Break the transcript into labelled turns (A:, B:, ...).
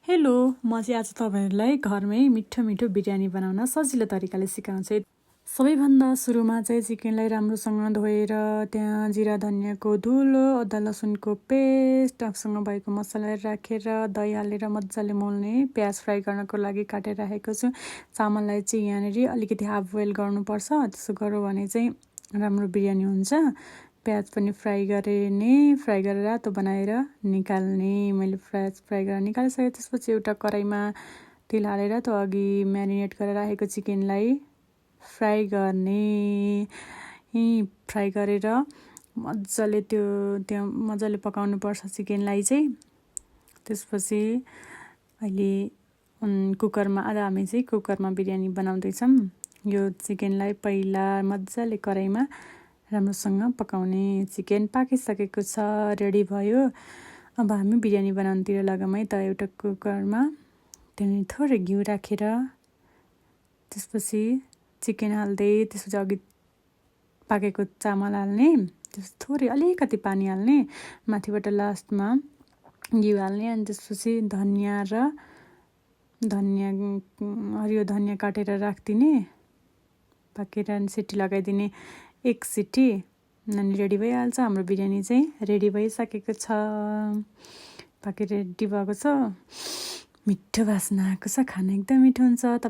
A: Hello, म चाहिँ आज तपाईँहरूलाई घरमै मिठो मिठो बिरयानी बनाउन सजिलो तरिकाले सिकाउँछु। सबैभन्दा सुरुमा चाहिँ चिकनलाई राम्रोसँग धोएर त्यहाँ जिरा धनियाँको धुलो, अदुवा लसुनको पेस्ट, आफूसँग भएको मसला राखेर दही हालेर मजाले मोल्ने। प्याज फ्राई गर्नको लागि काटेर राखेको छु। चामललाई चाहिँ यहाँनिर अलिकति हाफ बोइल गर्नुपर्छ, त्यसो गऱ्यो भने चाहिँ राम्रो बिरयानी हुन्छ। प्याज पनि फ्राई गरेर रातो बनाएर निकाल्ने। मैले प्याज फ्राई गरेर निकालिसकेँ। त्यसपछि एउटा कराईमा तेल हालेर त्यो अघि म्यारिनेट गरेर राखेको चिकनलाई फ्राई गर्ने। फ्राई गरेर मजाले त्यहाँ मजाले पकाउनुपर्छ चिकनलाई चाहिँ। त्यसपछि अहिले कुकरमा हामी चाहिँ कुकरमा बिरयानी बनाउँदैछौँ। यो चिकनलाई पहिला मजाले कराईमा राम्रोसँग पकाउने। चिकन पाकिसकेको छ, रेडी भयो। अब हामी बिरयानी बनाउनुतिर लगौँ है त। एउटा कुकरमा त्यहाँदेखि थोरै घिउ राखेर त्यसपछि चिकन हाल्दै त्यसपछि अघि पाकेको चामल हाल्ने। त्यसपछि थोरै अलिकति पानी हाल्ने, माथिबाट लास्टमा घिउ हाल्ने। अनि त्यसपछि हरियो धनियाँ काटेर राखिदिने, पाकेर सिटी लगाइदिने। एक सिटी अनि रेडी भइहाल्छ। हाम्रो बिरयानी चाहिँ रेडी भइसकेको छ, पाकेर रेडी भएको छ। मिठो बास्ना आएको छ, खाना एकदम मिठो हुन्छ।